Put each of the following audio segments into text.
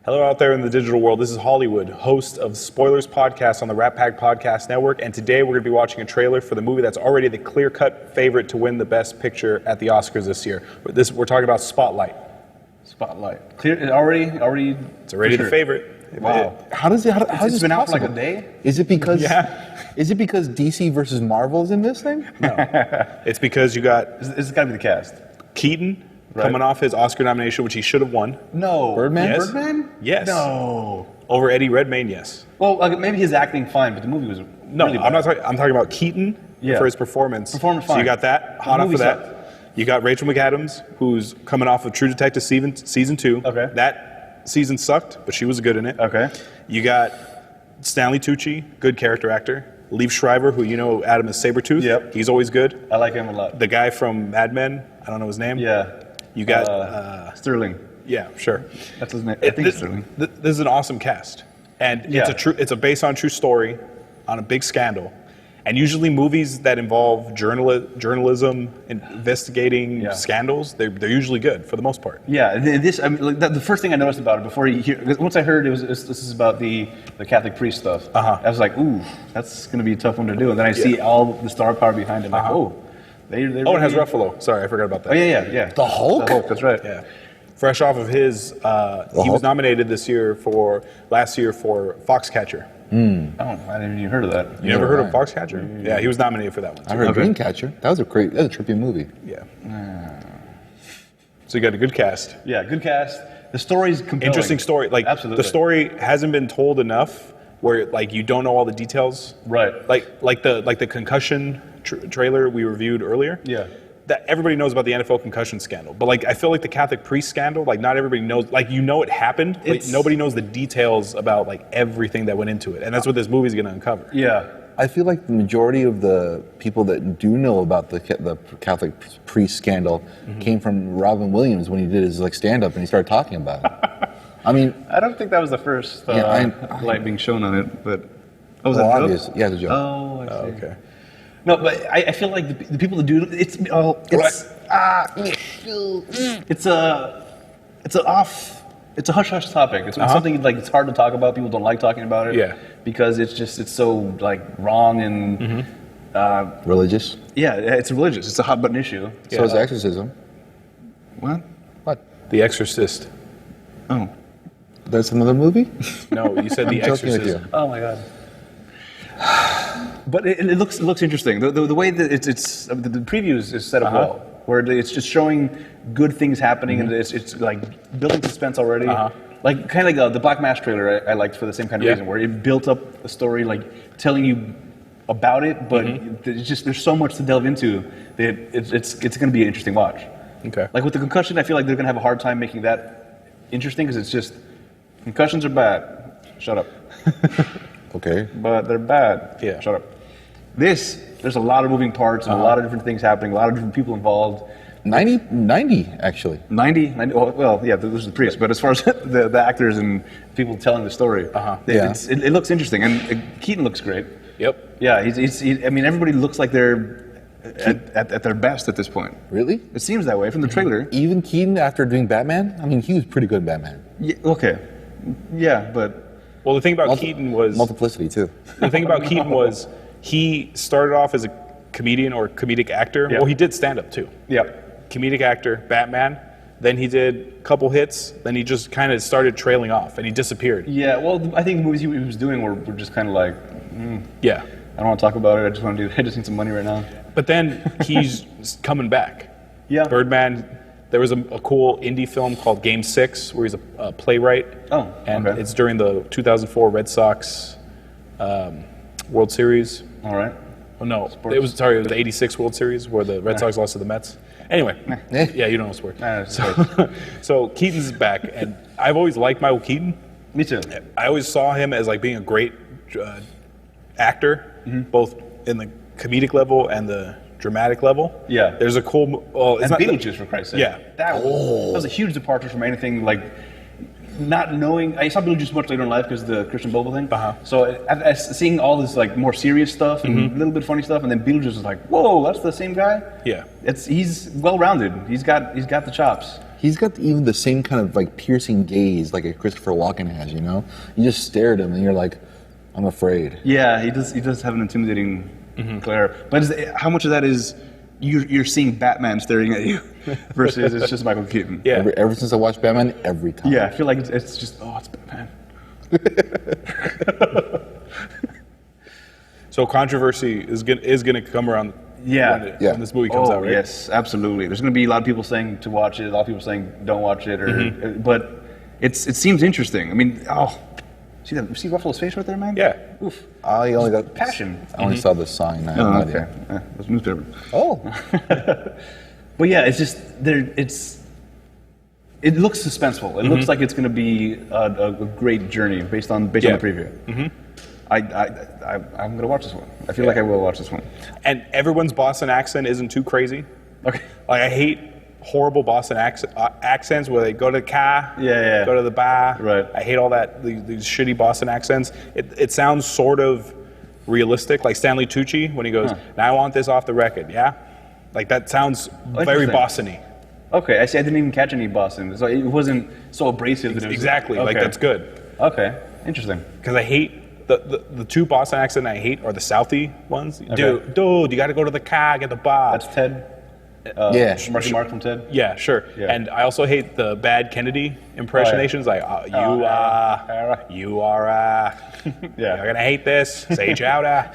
Hello out there in the digital world. This is Hollywood, host of Spoilers Podcast on the Rat Pack Podcast Network. And today we're going to be watching a trailer for the movie that's already the clear-cut favorite to win the Best Picture at the Oscars this year. We're talking about Spotlight. Spotlight. Clear. Already. It's already the favorite. Wow. How does it? How It's is been this out for like possible? a day. Is it because? Yeah. Is it because DC versus Marvel's in this thing? It's because you got This has got to be the cast. Keaton Right. coming off his Oscar nomination, which he should have won. No. Birdman? Yes. Birdman? Yes. No. Over Eddie Redmayne, yes. Well, like, maybe his acting fine, but the movie was No, really I'm bad. I'm talking about Keaton Yeah. for his performance. Performance So you fine. got that, hot off movie of that. You got Rachel McAdams, who's coming off of True Detective season 2. Okay. That season sucked, but she was good in it. Okay. You got Stanley Tucci, good character actor. Liev Schreiber, who you know Adam is Sabretooth. Yep. He's always good. I like him a lot. The guy from Mad Men, I don't know his name. Yeah. You got, Sterling. yeah, sure. That's his name. I think it's Sterling. This is an awesome cast, and Yeah. it's a based on true story, on a big scandal, and usually movies that involve journalism, investigating Yeah. scandals, they're usually good for the most part. Yeah, this. I mean, like, the first thing I noticed about it before once I heard this is about the Catholic priest stuff. Uh-huh. I was like, ooh, that's going to be a tough one to do. And then I see all the star power behind it. Like, oh, they. Oh, it has Ruffalo. Sorry, I forgot about that. Oh yeah. The Hulk? The Hulk. That's right. Yeah. Fresh off of his, he was Hulk? nominated last year for Foxcatcher. Oh, I didn't even heard of that. You never heard of right. Foxcatcher? Yeah, he was nominated for that one. I heard Okay. Dreamcatcher. That was a trippy movie. Yeah. So you got a good cast. Yeah, good cast. The story's compelling. Interesting story. Like Absolutely. the story hasn't been told enough where like you don't know all the details. Right. Like the concussion trailer we reviewed earlier. Yeah. That everybody knows about the NFL concussion scandal, but like I feel like the Catholic priest scandal, like not everybody knows. Like you know it happened, but It's- nobody knows the details about like everything that went into it, and that's what this movie's going to uncover. Yeah. I feel like the majority of the people that do know about the Catholic priest scandal came from Robin Williams when he did his stand-up and he started talking about it. I mean, I don't think that was the first light being shown on it, but was that a joke? obvious. Yeah, it's a joke. Oh, I see. Okay. No, but I feel like the people that do it's a hush hush topic. It's something like it's hard to talk about. People don't like talking about it. Yeah. Because it's so like wrong and Religious. yeah, it's religious. It's a hot button issue. So is exorcism. What? What? The Exorcist. Oh. That's another movie? No, you said The I'm joking with Exorcist. you. Oh my god. But it looks interesting. The way that it's the previews is set up well, where it's just showing good things happening, and it's like building suspense already. Like kind of like the Black Mass trailer I liked for the same kind of Yeah. reason, where it built up a story, like telling you about it, but there's so much to delve into that it's going to be an interesting watch. Okay. Like with the concussion, I feel like they're going to have a hard time making that interesting because it's just concussions are bad. Shut up. Okay. But they're bad. Yeah. Shut up. There's a lot of moving parts and a lot of different things happening, a lot of different people involved. 90 actually. 90 well, yeah, there's the priest, but as far as the actors and people telling the story, Yeah. it looks interesting. And Keaton looks great. Yep. Yeah, I mean, everybody looks like they're at their best at this point. Really? It seems that way from the trailer. Even Keaton after doing Batman? I mean, he was pretty good in Batman. Yeah, okay. Yeah, but Well, the thing about Keaton was Multiplicity too. the thing about Keaton was he started off as a comedian or comedic actor. Yeah. Well, he did stand up too. yeah. Comedic actor, Batman. Then he did a couple hits. Then he just kind of started trailing off, and he disappeared. Yeah, well, I think the movies he was doing were just kind of like, Yeah. I don't want to talk about it. I just need some money right now. But then he's coming back. Yeah. Birdman. There was a cool indie film called Game 6 where he's a playwright. Oh, And okay. it's during the 2004 Red Sox World Series. All right. Oh, no. It was the 86 World Series where the Red Sox lost to the Mets. Anyway. Yeah, you don't know sports. So Keaton's back. And I've always liked Michael Keaton. Me too. I always saw him as like being a great actor, both in the comedic level and the dramatic level. Yeah. There's a cool. Well, it's And not Beetlejuice, for Christ's sake. Yeah. That was a huge departure from anything like not knowing. I saw Beetlejuice much later in life because the Christian Bale thing. Uh-huh. So seeing all this like more serious stuff and a little bit funny stuff, and then Beetlejuice is like, whoa, that's the same guy. Yeah. He's well rounded. He's got the chops. He's got even the same kind of like piercing gaze like a Christopher Walken has, you know? You just stare at him and you're like, I'm afraid. Yeah, he does have an intimidating glare. But how much of that is you're seeing Batman staring at you versus it's just Michael Keaton? Yeah. Ever since I watched Batman, every time. Yeah, I feel like it's just, it's Batman. So controversy is gonna come around. Yeah. When this movie comes out, right? Yes, absolutely. There's going to be a lot of people saying to watch it, a lot of people saying don't watch it, but it seems interesting. I mean, see Ruffalo's face right there, man? Yeah. Oof. I only got Passion. I only saw the sign. I have no idea. That's newspaper. Oh. But yeah, it's just it looks suspenseful. It looks like it's going to be a great journey based on the preview. I'm going to watch this one. I feel like I will watch this one. And everyone's Boston accent isn't too crazy. Okay. Like I hate horrible Boston accents where they go to the car, Yeah. go to the bar. Right. I hate all that these shitty Boston accents. It sounds sort of realistic, like Stanley Tucci when he goes, "Now I want this off the record." Yeah, like that sounds very Interesting. Boston-y. Okay, I see. I didn't even catch any Boston, so it wasn't so abrasive. That it was, Exactly. Like okay. that's good. Okay, interesting. Because I hate the two Boston accents I hate are the Southie ones. Dude, you got to go to the car, get the bar. That's Ted. Yeah. Marky Mark from Ted. Yeah, sure. Yeah. And I also hate the bad Kennedy impersonations. Like you are, Yeah. you're gonna hate this. Say chowder.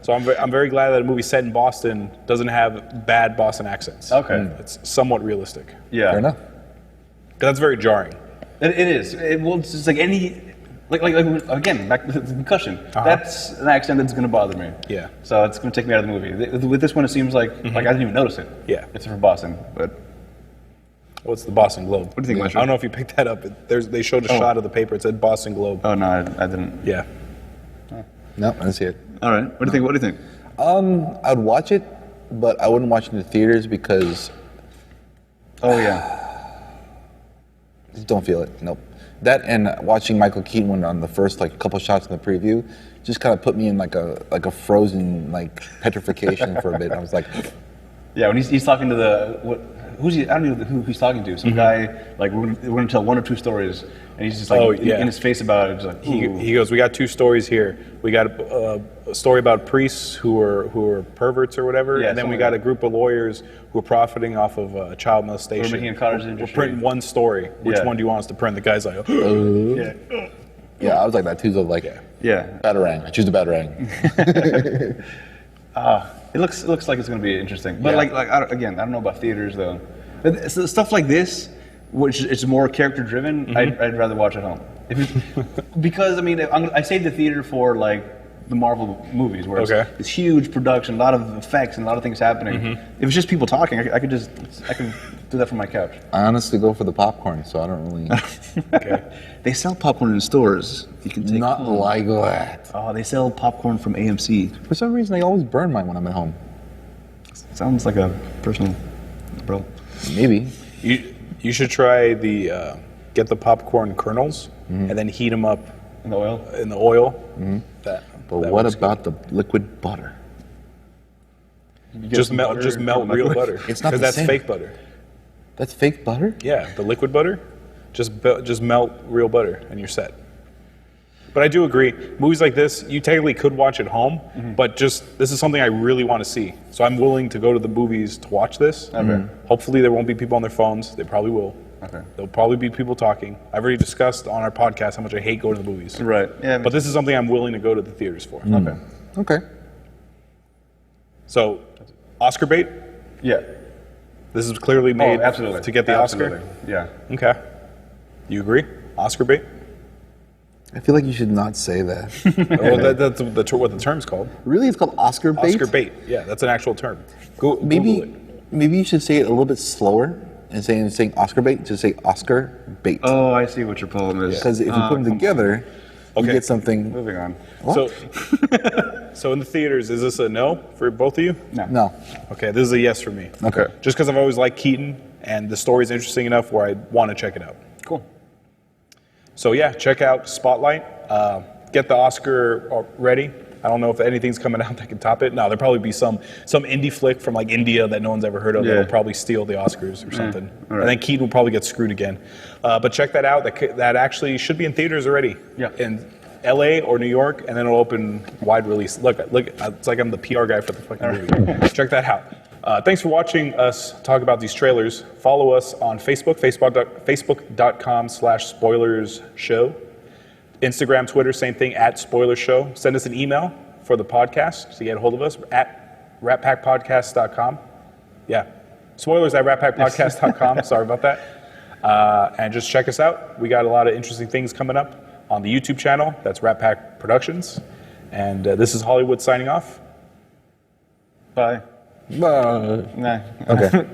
So I'm very glad that a movie set in Boston doesn't have bad Boston accents. Okay. It's somewhat realistic. Yeah. Fair enough. 'Cause that's very jarring. It is. It's just like any, like again, back to the concussion. That's an accent that's going to bother me. Yeah. So it's going to take me out of the movie. With this one, it seems like I didn't even notice it. Yeah. It's from Boston, but What's the Boston Globe? What do you think, Lester? I don't know if you picked that up. They showed a shot of the paper. It said Boston Globe. oh no, I didn't. Yeah. No, I didn't see it. All right. What do you think? What do you think? I'd watch it, but I wouldn't watch it in the theaters because Oh yeah. just don't feel it. Nope. That and watching Michael Keaton on the first like couple shots in the preview just kind of put me in like a frozen like petrification for a bit. I was like, Yeah. When he's talking to who's he? I don't know who he's talking to. Some guy like we're gonna tell one or two stories, and he's just like in his face about it. Just like, He goes, we got two stories here. We got a story about priests who are perverts or whatever, Yeah, and then we something got like a group of lawyers who are profiting off of child molestation. We're making a cottage We're industry. printing one story. Which Yeah. one do you want us to print? The guy's like, yeah. yeah, I was like that too. So like, Yeah. Batarang. I choose the Batarang. It looks like it's going to be interesting. But Yeah. like I don't know about theaters though. But so stuff like this, which is more character driven, I'd rather watch at home. Because I mean, I save the theater for like the Marvel movies where Okay. it's huge production, a lot of effects, and a lot of things happening. If it's just people talking, I could do that from my couch. I honestly go for the popcorn, so I don't really They sell popcorn in stores. You can take not home. like that. Oh, they sell popcorn from AMC. For some reason, I always burn mine when I'm at home. Sounds like a personal problem. Maybe. you should try the get the popcorn kernels and then heat them up In the oil. in the oil. That, But that what works about the liquid butter? good. Just melt real butter. It's not the that's same. fake butter. That's fake butter? Yeah, the liquid butter. Just melt real butter and you're set. But I do agree, movies like this, you technically could watch at home, but just this is something I really want to see. So I'm willing to go to the movies to watch this. Hopefully there won't be people on their phones. They probably will. Okay. There'll probably be people talking. I've already discussed on our podcast how much I hate going to the movies. Right. Yeah. But this is something I'm willing to go to the theaters for. Okay. Okay. So, Oscar bait. Yeah. This is clearly made absolutely. to get the Absolutely. Oscar. Yeah. Okay. You agree? Oscar bait? I feel like you should not say that. Well, that's what the term's called. Really? It's called Oscar bait? Oscar bait. Yeah, that's an actual term. Google Maybe, it. maybe you should say it a little bit slower instead of saying Oscar bait. Just say Oscar bait. Oh, I see what your problem is. Because if you put them together, you Okay. get something. Moving on. So, so in the theaters, is this a no for both of you? No. Okay, this is a yes for me. Okay. Just because I've always liked Keaton, and the story's interesting enough where I want to check it out. Cool. So yeah, check out Spotlight. Get the Oscar ready. I don't know if anything's coming out that can top it. No, there'll probably be some indie flick from like India that no one's ever heard of that'll probably steal the Oscars or something. All right. And then Keaton will probably get screwed again. But check that out. That actually should be in theaters already. Yeah. In LA or New York, and then it'll open wide release. Look, it's like I'm the PR guy for the fucking movie. Check that out. Thanks for watching us talk about these trailers. Follow us on Facebook, facebook.com/spoilersshow. Instagram, Twitter, same thing, @spoilershow. Send us an email for the podcast to get a hold of us at ratpackpodcast.com. Yeah. Spoilers at ratpackpodcast.com. Sorry about that. And just check us out. We got a lot of interesting things coming up on the YouTube channel. That's Rat Pack Productions. And this is Hollywood signing off. Bye. Bye. Nah. Okay.